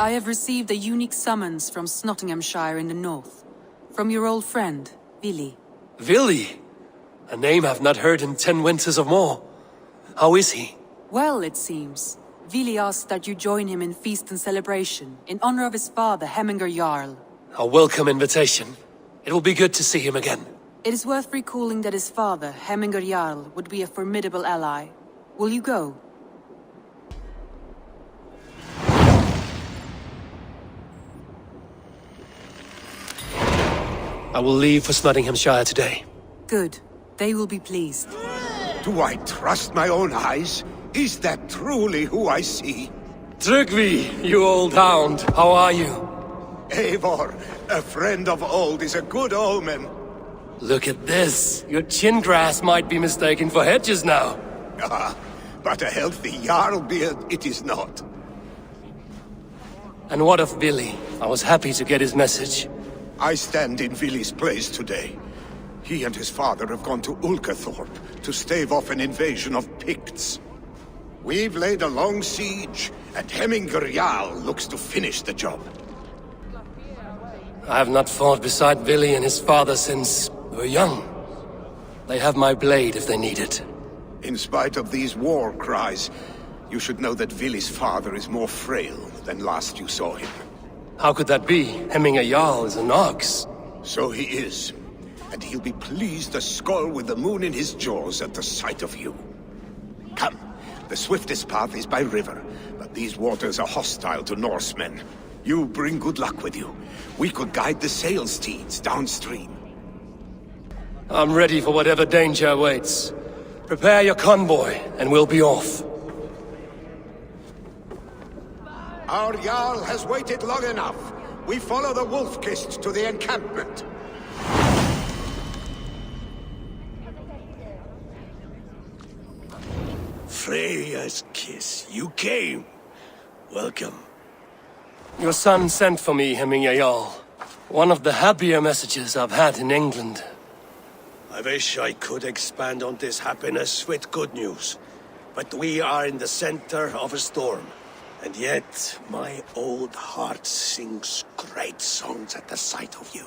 I have received a unique summons from Nottinghamshire in the north. From your old friend, Vili. Vili? A name I've not heard in 10 winters or more. How is he? Well, it seems. Vili asked that you join him in feast and celebration, in honor of his father, Hemminger Jarl. A welcome invitation. It will be good to see him again. It is worth recalling that his father, Hemminger Jarl, would be a formidable ally. Will you go? I will leave for Nottinghamshire today. Good. They will be pleased. Do I trust my own eyes? Is that truly who I see? Tryggvi, you old hound, how are you? Eivor, a friend of old is a good omen. Look at this. Your chin grass might be mistaken for hedges now. Ah, but a healthy Jarl beard it is not. And what of Vili? I was happy to get his message. I stand in Vili's place today. He and his father have gone to Ulkathorpe to stave off an invasion of Picts. We've laid a long siege, and Hemminger Jarl looks to finish the job. I have not fought beside Vili and his father since we were young. They have my blade if they need it. In spite of these war cries, you should know that Vili's father is more frail than last you saw him. How could that be? Hemminger Jarl is an ox. So he is. And he'll be pleased to skull with the moon in his jaws at the sight of you. Come, the swiftest path is by river, but these waters are hostile to Norsemen. You bring good luck with you. We could guide the sail steeds downstream. I'm ready for whatever danger awaits. Prepare your convoy, and we'll be off. Our Jarl has waited long enough. We follow the Wolf-Kist to the encampment. Freya's kiss. You came. Welcome. Your son sent for me, Hemminger Jarl. One of the happier messages I've had in England. I wish I could expand on this happiness with good news. But we are in the center of a storm. And yet, my old heart sings great songs at the sight of you.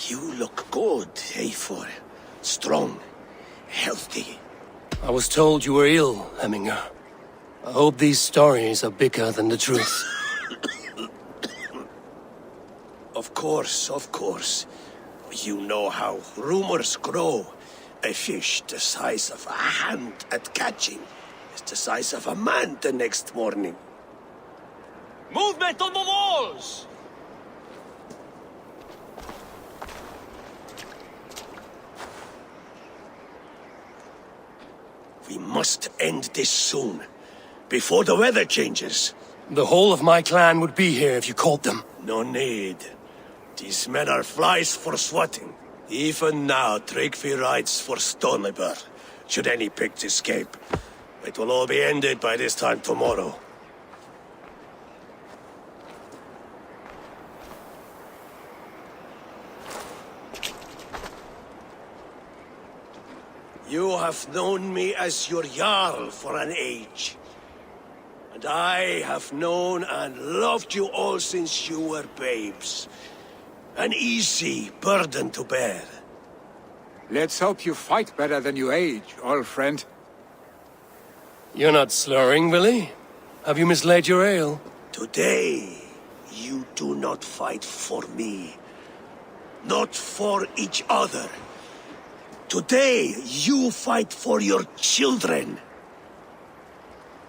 You look good, Eivor. Strong, healthy. I was told you were ill, Hemminger. I hope these stories are bigger than the truth. Of course, of course. You know how rumors grow. A fish the size of a hand at catching is the size of a man the next morning. Movement on the walls! We must end this soon, before the weather changes. The whole of my clan would be here if you called them. No need. These men are flies for swatting. Even now, Tryggvi rides for Stonebur, should any Picts escape. It will all be ended by this time tomorrow. You have known me as your Jarl for an age. And I have known and loved you all since you were babes. An easy burden to bear. Let's hope you fight better than you age, old friend. You're not slurring, Vili? Have you mislaid your ale? Today, you do not fight for me. Not for each other. Today, you fight for your children.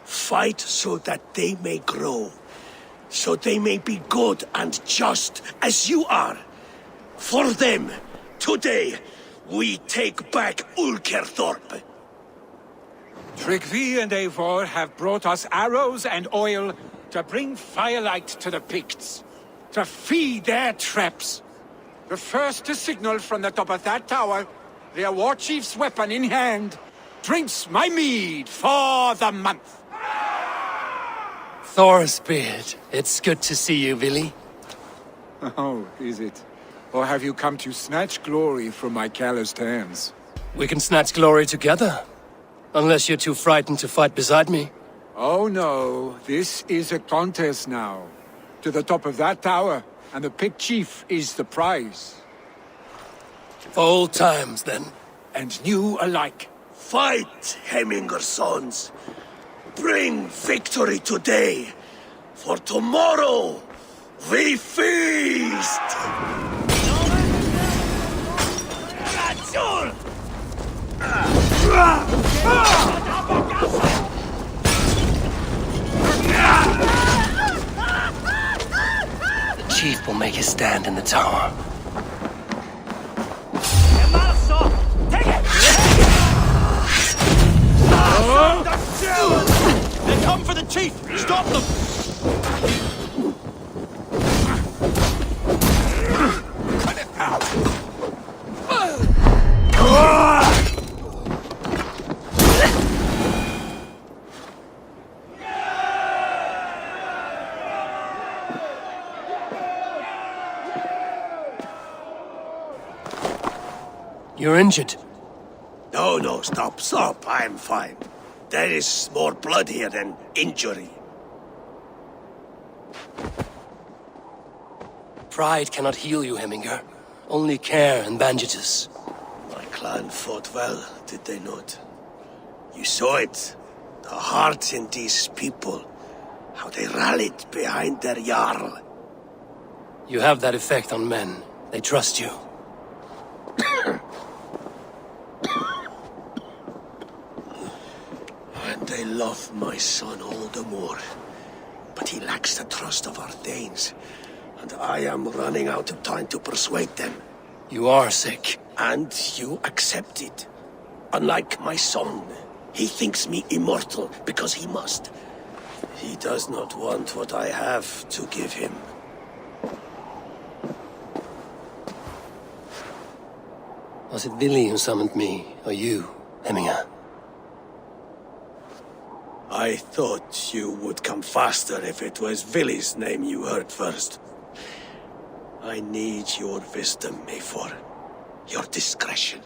Fight so that they may grow. So they may be good and just as you are. For them, today, we take back Ulkerthorpe. Tryggvi and Eivor have brought us arrows and oil to bring firelight to the Picts, to feed their traps. The first to signal from the top of that tower, their war chief's weapon in hand, drinks my mead for the month. Thor's beard. It's good to see you, Vili. Oh, is it? Or have you come to snatch glory from my calloused hands? We can snatch glory together. Unless you're too frightened to fight beside me. Oh no, this is a contest now. To the top of that tower, and the Pict Chief is the prize. For old times, then. And new alike. Fight, Hemminger sons. Bring victory today, for tomorrow we feast! The chief will make his stand in the tower. They come for the chief! Stop them! You're injured. No, stop. I'm fine. There is more blood here than injury. Pride cannot heal you, Hemminger. Only care and bandages. My clan fought well, did they not? You saw it. The heart in these people. How they rallied behind their Jarl. You have that effect on men. They trust you. And they love my son all the more. But he lacks the trust of our Danes. And I am running out of time to persuade them. You are sick. And you accept it. Unlike my son, he thinks me immortal because he must. He does not want what I have to give him. Was it Billy who summoned me, or you, Hemminger? I thought you would come faster if it was Villy's name you heard first. I need your wisdom, Eivor. Your discretion.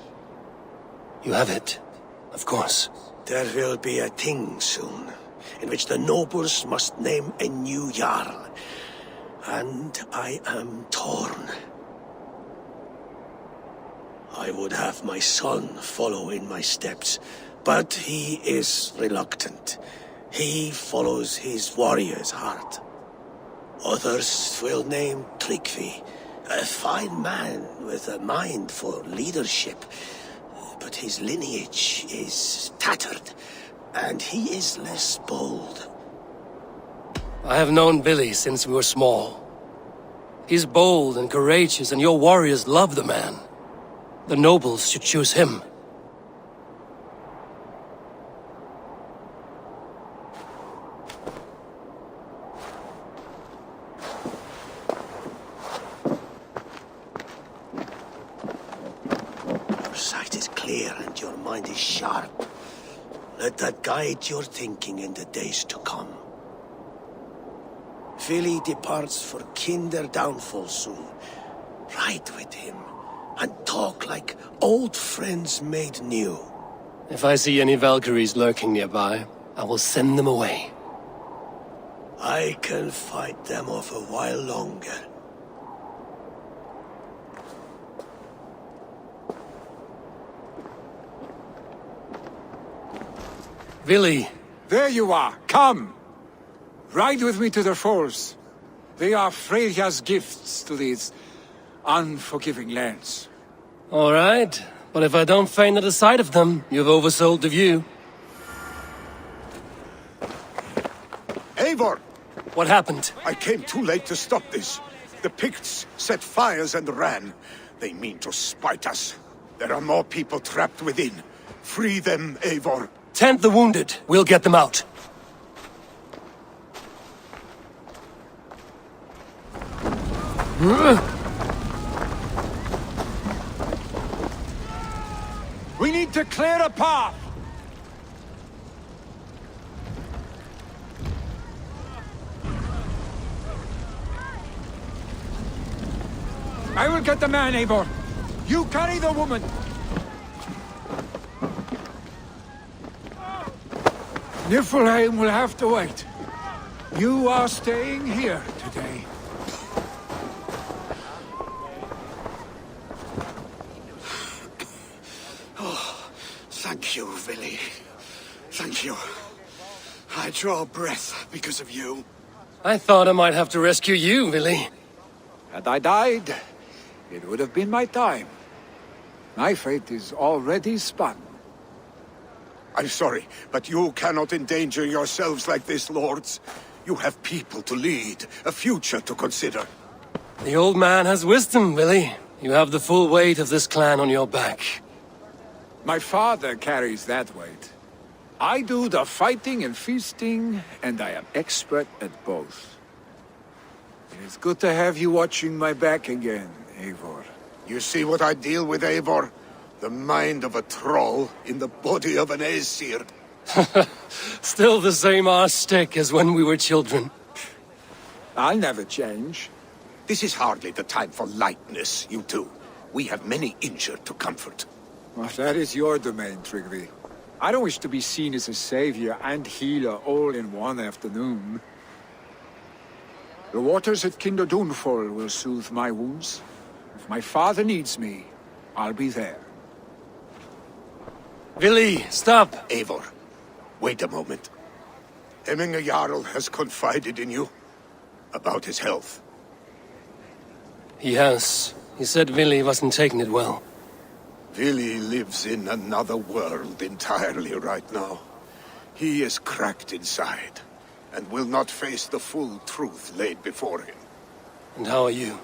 You have it, of course. There will be a thing soon, in which the nobles must name a new Jarl. And I am torn. I would have my son follow in my steps, but he is reluctant. He follows his warrior's heart. Others will name Tryggvi, a fine man with a mind for leadership. But his lineage is tattered, and he is less bold. I have known Billy since we were small. He's bold and courageous, and your warriors love the man. The nobles should choose him. Your sight is clear and your mind is sharp. Let that guide your thinking in the days to come. Vili departs for kinder downfall soon. Ride with him and talk like old friends made new. If I see any Valkyries lurking nearby, I will send them away. I can fight them off a while longer. Billy! There you are. Come! Ride with me to the falls. They are Freya's gifts to these unforgiving lands. All right, but if I don't faint at the sight of them, you've oversold the view. Eivor! What happened? I came too late to stop this. The Picts set fires and ran. They mean to spite us. There are more people trapped within. Free them, Eivor. Tend the wounded. We'll get them out. We need to clear a path! I will get the man, Eivor. You carry the woman. Niflheim will have to wait. You are staying here today. draw breath because of you. I thought I might have to rescue you, Willy. Had I died, it would have been my time. My fate is already spun. I'm sorry, but you cannot endanger yourselves like this, lords. You have people to lead, a future to consider. The old man has wisdom, Willy. You have the full weight of this clan on your back. My father carries that weight. I do the fighting and feasting, and I am expert at both. It is good to have you watching my back again, Eivor. You see what I deal with, Eivor? The mind of a troll in the body of an Aesir. Still the same arse stick as when we were children. I'll never change. This is hardly the time for lightness, you two. We have many injured to comfort. Well, that is your domain, Tryggvi. I don't wish to be seen as a savior and healer all in one afternoon. The waters at Kinder Dunfall will soothe my wounds. If my father needs me, I'll be there. Willy, stop! Eivor, wait a moment. Hemminger Jarl has confided in you about his health. He has. He said Willy wasn't taking it well. Willy lives in another world entirely right now. He is cracked inside, and will not face the full truth laid before him. And how are you?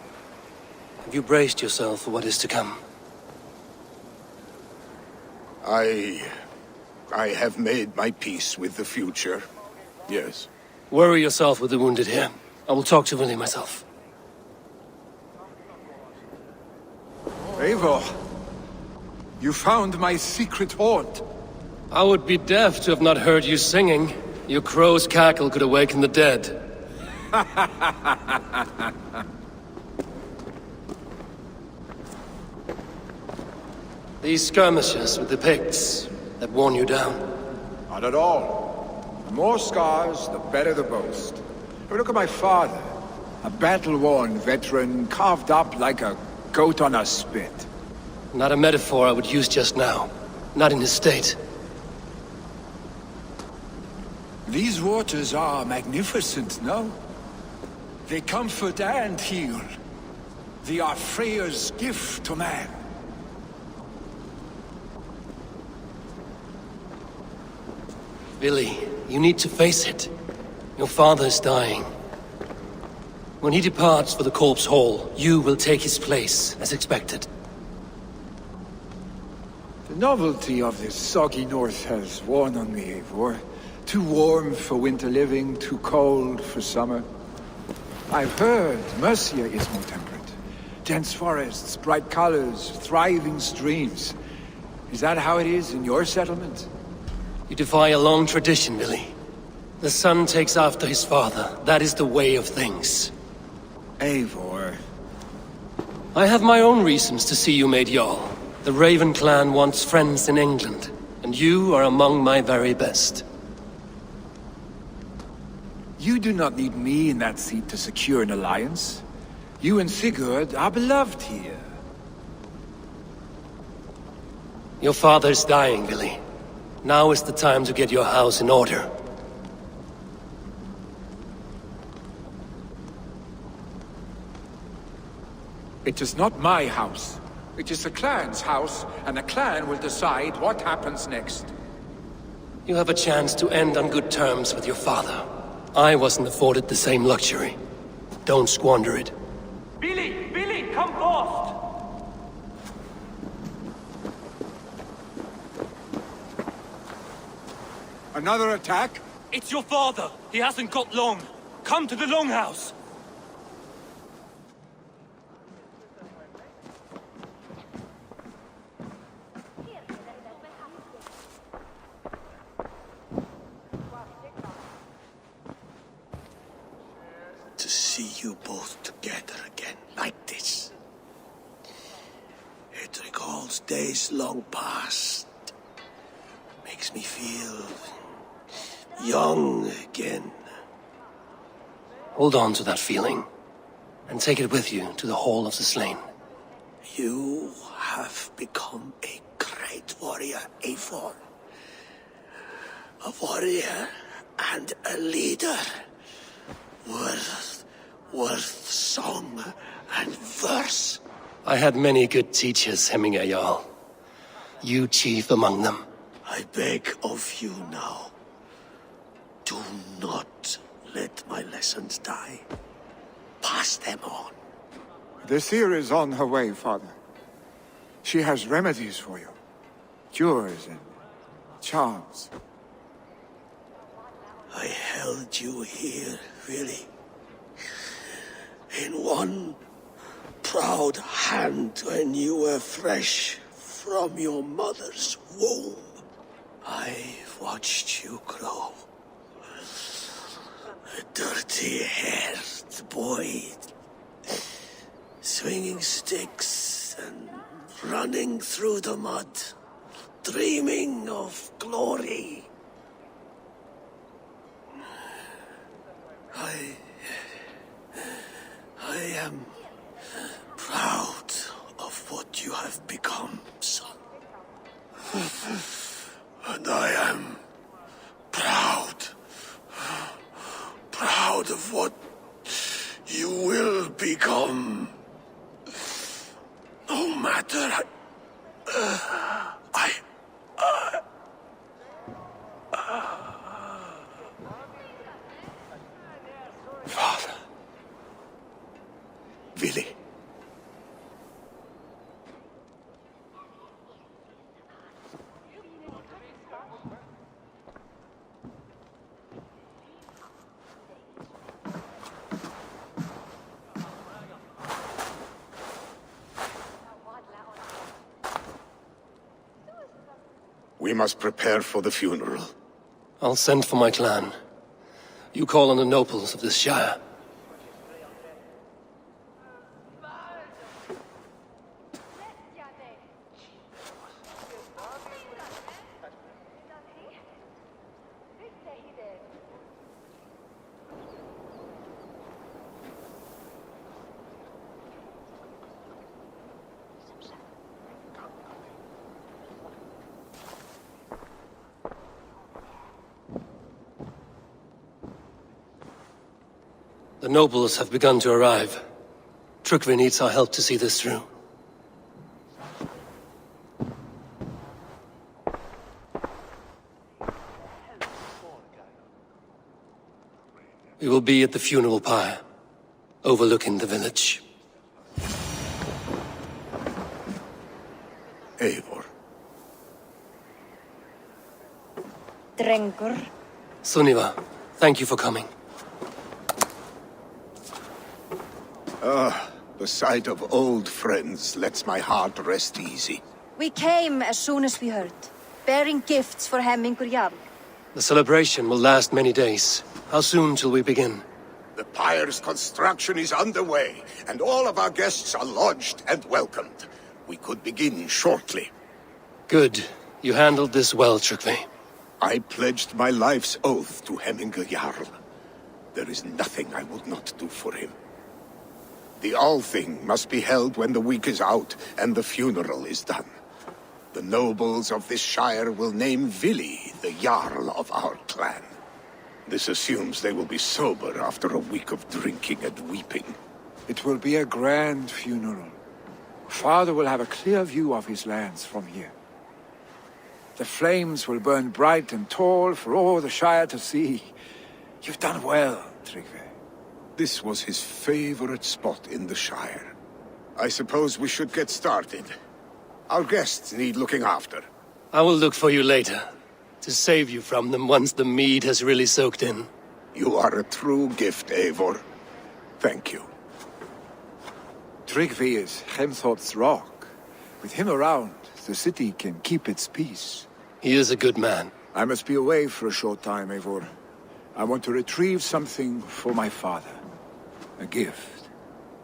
Have you braced yourself for what is to come? I have made my peace with the future, yes. Worry yourself with the wounded here. I will talk to Willy myself. Eivor, you found my secret haunt. I would be deaf to have not heard you singing. Your crow's cackle could awaken the dead. These skirmishes with the Picts that worn you down. Not at all. The more scars, the better the boast. But look at my father. A battle-worn veteran, carved up like a goat on a spit. Not a metaphor I would use just now. Not in his state. These waters are magnificent, no? They comfort and heal. They are Freya's gift to man. Willy, you need to face it. Your father is dying. When he departs for the Corpse Hall, you will take his place, as expected. The novelty of this soggy north has worn on me, Eivor. Too warm for winter living, too cold for summer. I've heard Mercia is more temperate. Dense forests, bright colors, thriving streams. Is that how it is in your settlement? You defy a long tradition, Willy. The son takes after his father. That is the way of things. Eivor. I have my own reasons to see you made Jarl. The Raven clan wants friends in England, and you are among my very best. You do not need me in that seat to secure an alliance. You and Sigurd are beloved here. Your father is dying, Willy. Now is the time to get your house in order. It is not my house. It is the clan's house, and the clan will decide what happens next. You have a chance to end on good terms with your father. I wasn't afforded the same luxury. Don't squander it. Billy! Billy, come fast! Another attack? It's your father! He hasn't got long! Come to the Longhouse! To see you both together again like this. It recalls days long past. Makes me feel young again. Hold on to that feeling, and take it with you to the Hall of the Slain. You have become a great warrior, Eivor. A warrior and a leader. Worth song and verse. I had many good teachers, Hemminger Jarl. You chief among them. I beg of you now, do not let my lessons die. Pass them on. The seer is on her way, Father. She has remedies for you. Cures and charms. I held you here, really. In one proud hand when you were fresh from your mother's womb. I've watched you grow. A dirty-haired boy, swinging sticks and running through the mud, dreaming of glory. I am proud of what you have become, son. And I am proud of what you will become. No matter Father. Vili. We must prepare for the funeral. I'll send for my clan. You call on the nobles of this shire. The nobles have begun to arrive. Trukvi needs our help to see this through. We will be at the funeral pyre, overlooking the village. Eivor. Drengur. Sunniva, thank you for coming. The sight of old friends lets my heart rest easy. We came as soon as we heard, bearing gifts for Hemmingur Jarl. The celebration will last many days. How soon till we begin? The pyre's construction is underway, and all of our guests are lodged and welcomed. We could begin shortly. Good. You handled this well, Trukvi. I pledged my life's oath to Hemmingur Jarl. There is nothing I would not do for him. The Althing must be held when the week is out and the funeral is done. The nobles of this shire will name Vili the Jarl of our clan. This assumes they will be sober after a week of drinking and weeping. It will be a grand funeral. Father will have a clear view of his lands from here. The flames will burn bright and tall for all the Shire to see. You've done well, Tryggvi. This was his favorite spot in the Shire. I suppose we should get started. Our guests need looking after. I will look for you later, to save you from them once the mead has really soaked in. You are a true gift, Eivor. Thank you. Tryggvi is Hemthorpe's rock. With him around, the city can keep its peace. He is a good man. I must be away for a short time, Eivor. I want to retrieve something for my father. A gift.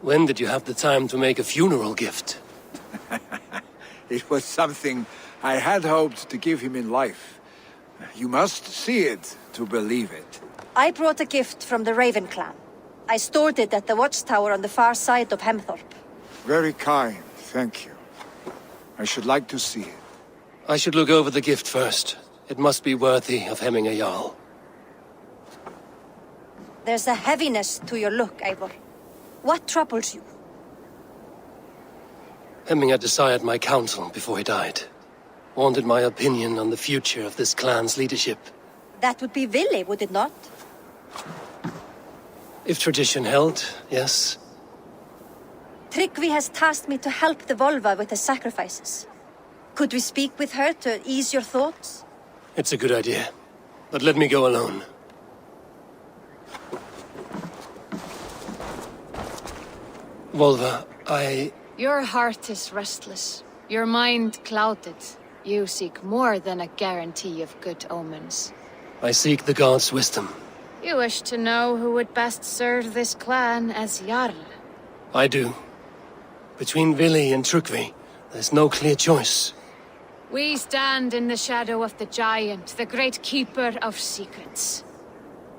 When did you have the time to make a funeral gift? It was something I had hoped to give him in life. You must see it to believe it. I brought a gift from the Raven clan. I stored it at the watchtower on the far side of Hemthorpe. Very kind, thank you. I should like to see it. I should look over the gift first. It must be worthy of Hemminger Jarl. There's a heaviness to your look, Eivor. What troubles you? Hemminger desired my counsel before he died. Wanted my opinion on the future of this clan's leadership. That would be Vili, would it not? If tradition held, yes. Tryggvi has tasked me to help the Volva with the sacrifices. Could we speak with her to ease your thoughts? It's a good idea. But let me go alone. Volva, Your heart is restless. Your mind clouded. You seek more than a guarantee of good omens. I seek the gods' wisdom. You wish to know who would best serve this clan as Jarl. I do. Between Vili and Tryggvi, there's no clear choice. We stand in the shadow of the giant, the great keeper of secrets.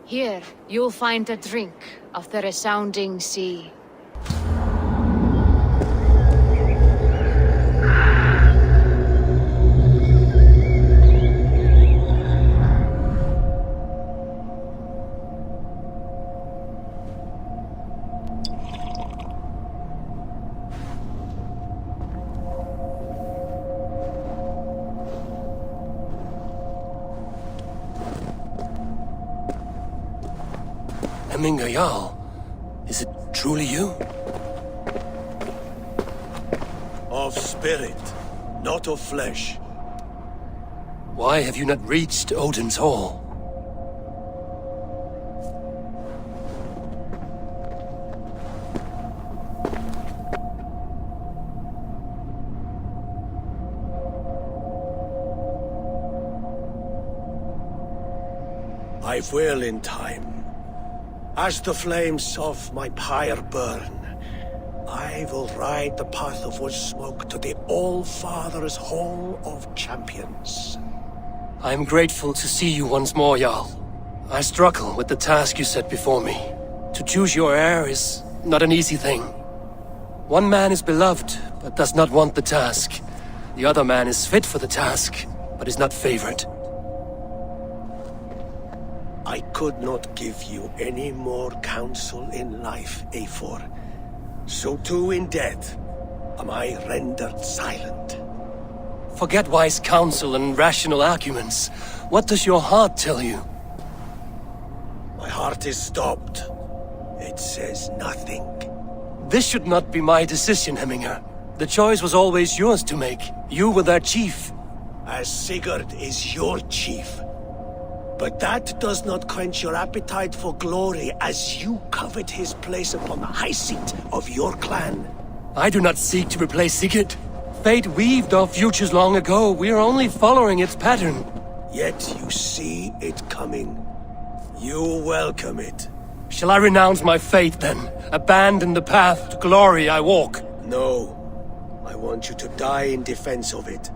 Here, you'll find a drink of the resounding sea. Hemminger Jarl, is it truly you? Of spirit, not of flesh. Why have you not reached Odin's Hall? I will in time. As the flames of my pyre burn, I will ride the path of wood smoke to the All-Father's Hall of Champions. I am grateful to see you once more, Jarl. I struggle with the task you set before me. To choose your heir is not an easy thing. One man is beloved, but does not want the task. The other man is fit for the task, but is not favored. I could not give you any more counsel in life, Eivor. So too in death am I rendered silent. Forget wise counsel and rational arguments. What does your heart tell you? My heart is stopped. It says nothing. This should not be my decision, Hemminger. The choice was always yours to make. You were their chief. As Sigurd is your chief. But that does not quench your appetite for glory as you covet his place upon the high seat of your clan. I do not seek to replace Sigurd. Fate weaved our futures long ago. We are only following its pattern. Yet you see it coming. You welcome it. Shall I renounce my faith, then? Abandon the path to glory I walk? No. I want you to die in defense of it.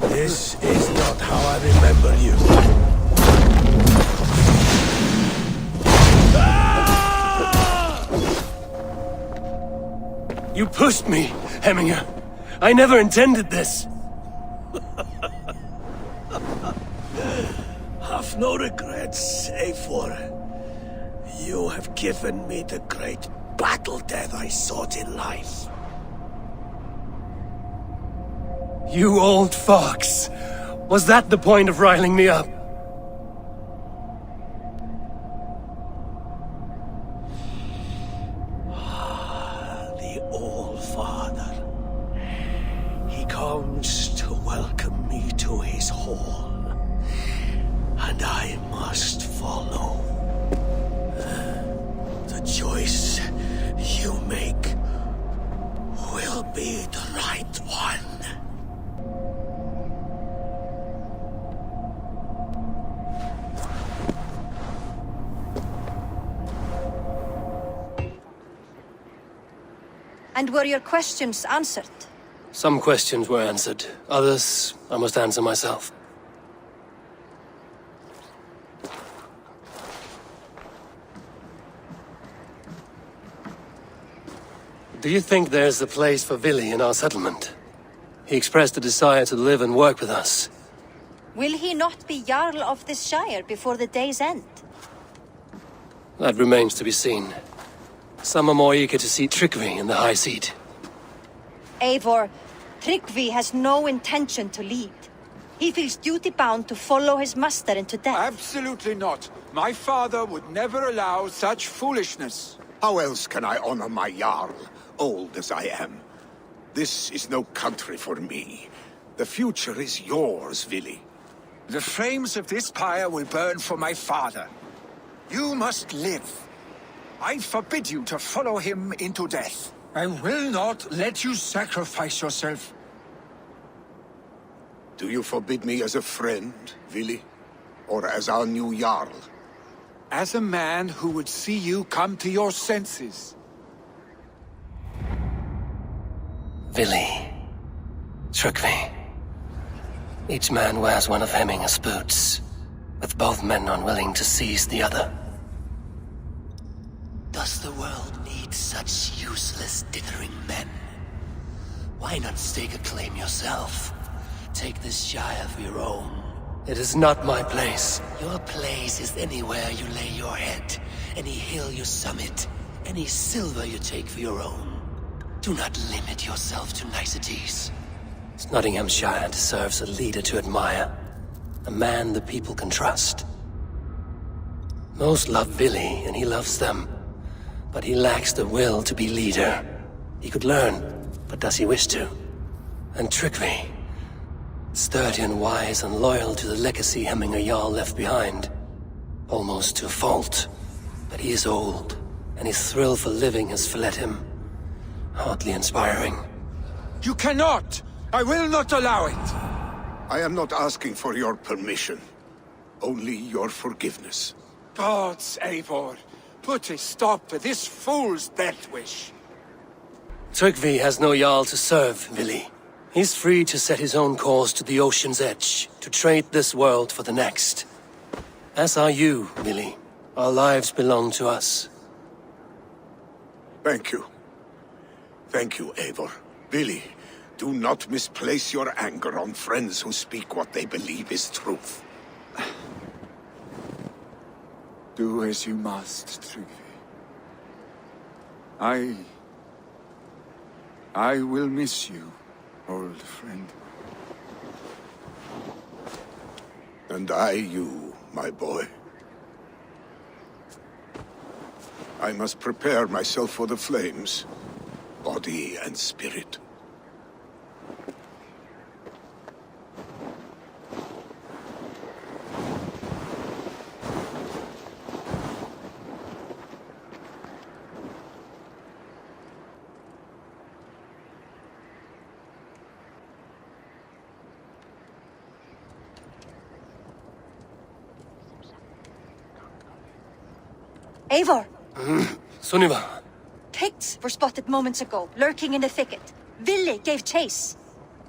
This is not how I remember you. You pushed me, Hemminger. I never intended this. Have no regrets, Eivor. You have given me the great battle death I sought in life. You old fox. Was that the point of riling me up? The All-Father. He comes to welcome me to his hall. And I must follow. The choice you make will be the right one. And were your questions answered? Some questions were answered. Others, I must answer myself. Do you think there's a place for Vili in our settlement? He expressed a desire to live and work with us. Will he not be Jarl of this shire before the day's end? That remains to be seen. Some are more eager to see Tryggvi in the high seat. Eivor, Tryggvi has no intention to lead. He feels duty-bound to follow his master into death. Absolutely not. My father would never allow such foolishness. How else can I honor my Jarl, old as I am? This is no country for me. The future is yours, Vili. The flames of this pyre will burn for my father. You must live. I forbid you to follow him into death. I will not let you sacrifice yourself. Do you forbid me as a friend, Vili? Or as our new Jarl? As a man who would see you come to your senses. Vili. Tryggvi. Each man wears one of Hemminger's boots, with both men unwilling to seize the other. Does the world need such useless, dithering men? Why not stake a claim yourself? Take this shire for your own. It is not my place. Your place is anywhere you lay your head, any hill you summit, any silver you take for your own. Do not limit yourself to niceties. Nottinghamshire deserves a leader to admire. A man the people can trust. Most love Vili, and he loves them. But he lacks the will to be leader. He could learn, but does he wish to? And Tryggvi, sturdy and wise and loyal to the legacy Hemminger Jarl left behind. Almost to a fault. But he is old, and his thrill for living has fled him. Hardly inspiring. You cannot! I will not allow it! I am not asking for your permission. Only your forgiveness. Gods, Eivor, put a stop to this fool's death wish. Tryggvi has no Jarl to serve, Vili. He's free to set his own course to the ocean's edge, to trade this world for the next. As are you, Vili. Our lives belong to us. Thank you. Thank you, Eivor. Vili, do not misplace your anger on friends who speak what they believe is truth. Do as you must, Tryggvi. I will miss you, old friend. And I you, my boy. I must prepare myself for the flames, body and spirit. Eivor! Sunniva! Picts were spotted moments ago, lurking in the thicket. Vili gave chase.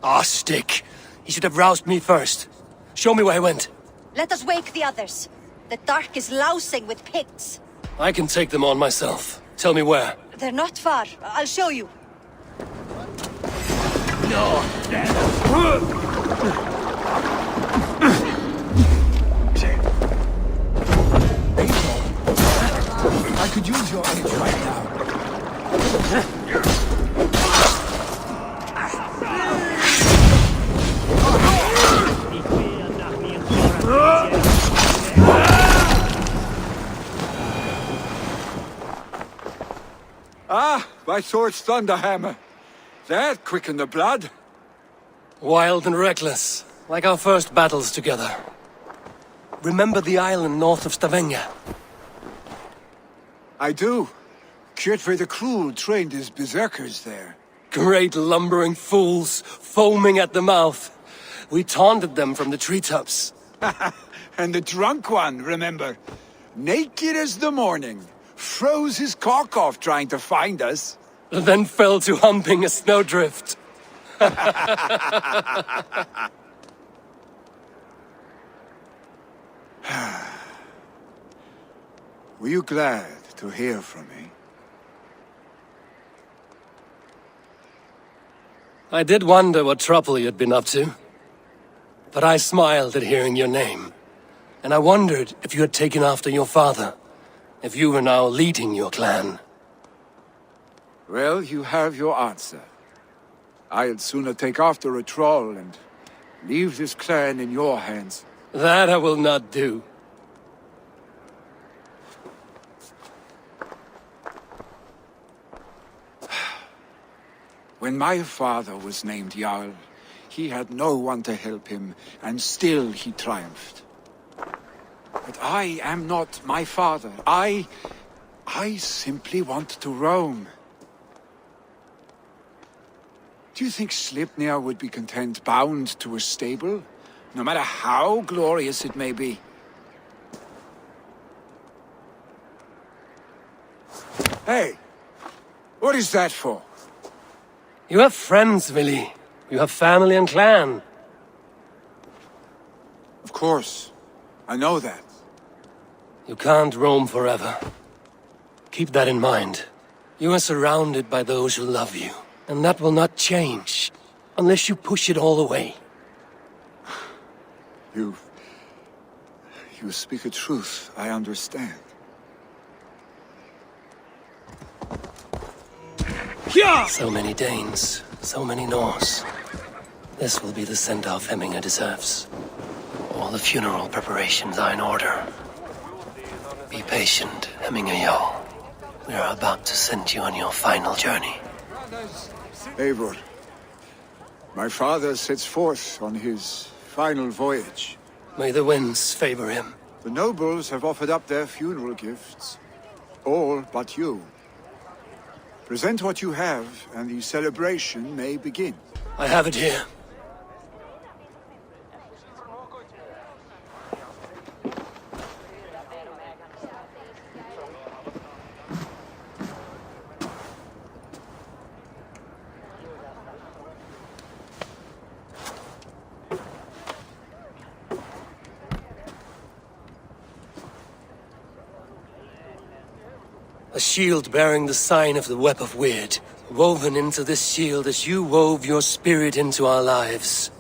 Ah, stick! He should have roused me first. Show me where he went. Let us wake the others. The dark is lousing with Picts. I can take them on myself. Tell me where. They're not far. I'll show you. I could use your aid right now. Ah, my sword's thunderhammer. That quickened the blood. Wild and reckless, like our first battles together. Remember the island north of Stavanger? I do. Kjotve the Cruel trained his berserkers there. Great lumbering fools, foaming at the mouth. We taunted them from the treetops. And the drunk one, remember? Naked as the morning. Froze his cock off trying to find us. And then fell to humping a snowdrift. Were you glad to hear from me? I did wonder what trouble you'd been up to. But I smiled at hearing your name. And I wondered if you had taken after your father. If you were now leading your clan. Well, you have your answer. I'd sooner take after a troll and leave this clan in your hands. That I will not do. When my father was named Jarl, he had no one to help him, and still he triumphed. But I am not my father. I simply want to roam. Do you think Sleipnir would be content bound to a stable, no matter how glorious it may be? Hey, what is that for? You have friends, Vili. You have family and clan. Of course. I know that. You can't roam forever. Keep that in mind. You are surrounded by those who love you. And that will not change. Unless you push it all away. You speak a truth, I understand. So many Danes, so many Norse. This will be the send-off Hemminger deserves. All the funeral preparations are in order. Be patient, Hemminger Jarl. We are about to send you on your final journey. Eivor, my father sets forth on his final voyage. May the winds favor him. The nobles have offered up their funeral gifts. All but you. Present what you have, and the celebration may begin. I have it here. A shield bearing the sign of the Web of Weird, woven into this shield as you wove your spirit into our lives.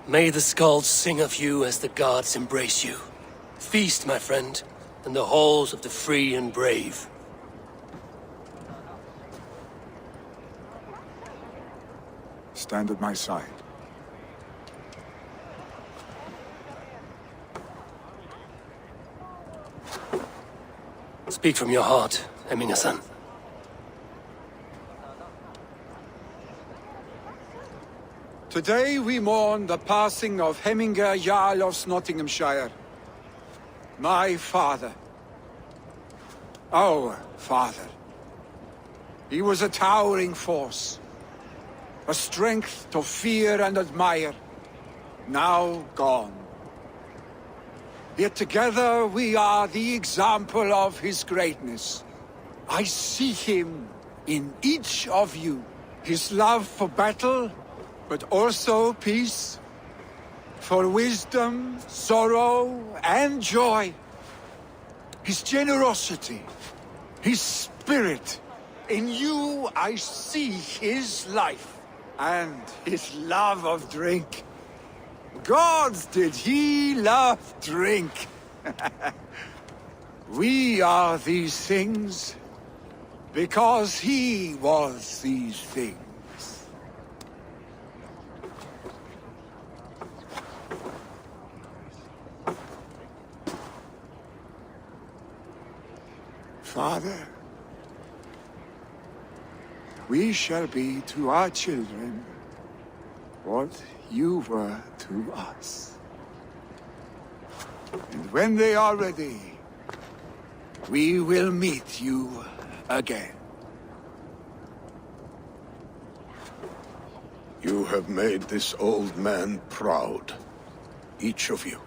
May the skulls sing of you as the gods embrace you. Feast, my friend, in the halls of the free and brave. Stand at my side. Speak from your heart, Hemminger-san. Today we mourn the passing of Hemminger Jarl of Nottinghamshire. My father. Our father. He was a towering force. A strength to fear and admire. Now gone. Yet together we are the example of his greatness. I see him in each of you. His love for battle, but also peace. For wisdom, sorrow, and joy. His generosity, his spirit. In you I see his life, and his love of drink. Gods, did he love drink! We are these things because he was these things. Father, we shall be to our children what you were to us. And when they are ready, we will meet you again. You have made this old man proud. Each of you.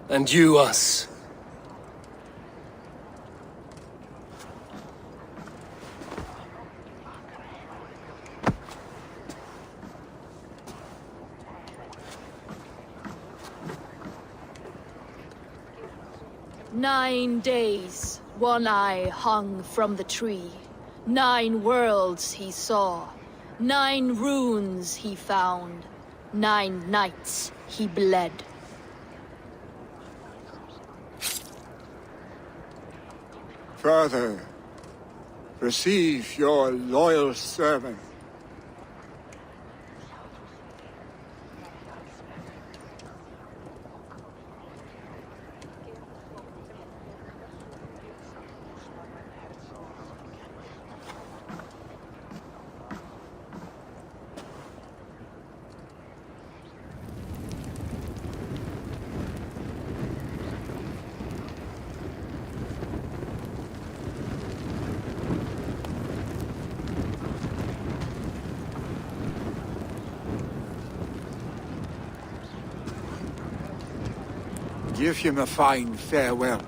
And you us. "9 days, One eye hung from the tree. 9 worlds he saw. 9 runes he found. 9 nights he bled. Father, receive your loyal servant. Give him a fine farewell.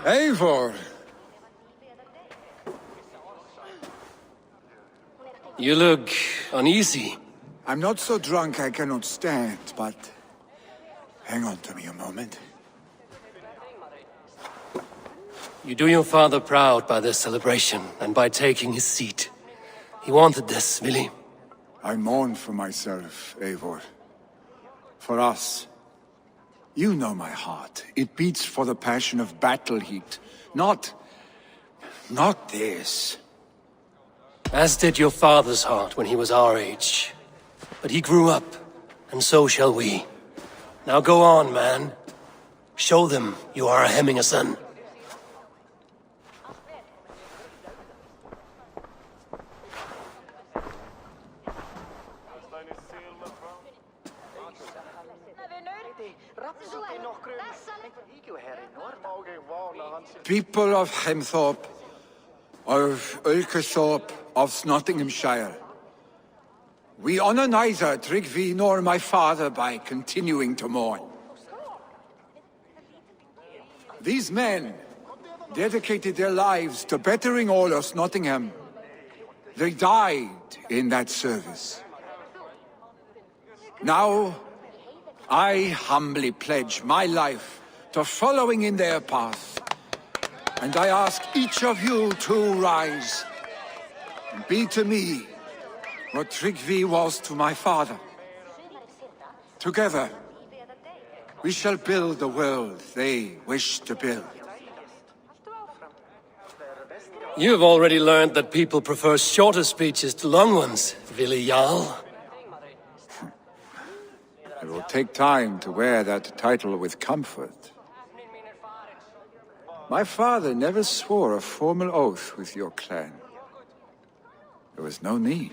Eivor! You look uneasy. I'm not so drunk I cannot stand, but hang on to me a moment. You do your father proud by this celebration and by taking his seat. He wanted this, Vili. I mourn for myself, Eivor. For us. You know my heart. It beats for the passion of battle heat. Not this. As did your father's heart when he was our age. But he grew up, and so shall we. Now go on, man. Show them you are a Hemminger son. People of Hemthorpe, of Ulkerthorpe, of Nottinghamshire. We honor neither Tryggvi nor my father by continuing to mourn. These men dedicated their lives to bettering all of Nottingham. They died in that service. Now, I humbly pledge my life to following in their path. And I ask each of you to rise and be to me what Tryggvi was to my father. Together, we shall build the world they wish to build. You have already learned that people prefer shorter speeches to long ones, Vili Jarl. It will take time to wear that title with comfort. My father never swore a formal oath with your clan. There was no need,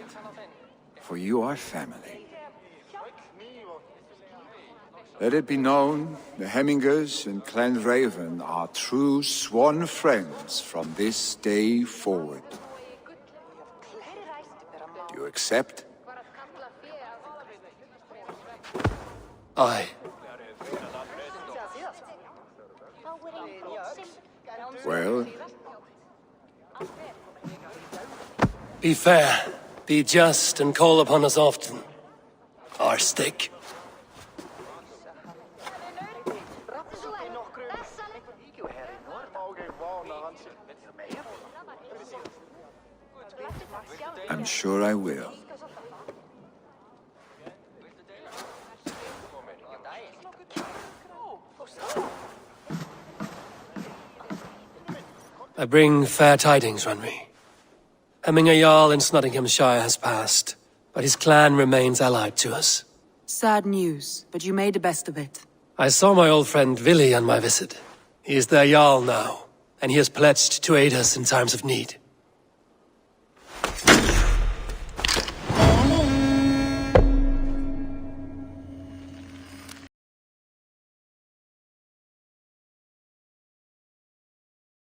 for you are family. Let it be known, the Hemmingers and Clan Raven are true sworn friends from this day forward. Do you accept? Aye. Well, Be fair, be just, and call upon us often. Our stick. I'm sure I will. I bring fair tidings, Runry. Hemminger Jarl in Nottinghamshire has passed, but his clan remains allied to us. Sad news, but you made the best of it. I saw my old friend Vili on my visit. He is their Jarl now, and he has pledged to aid us in times of need.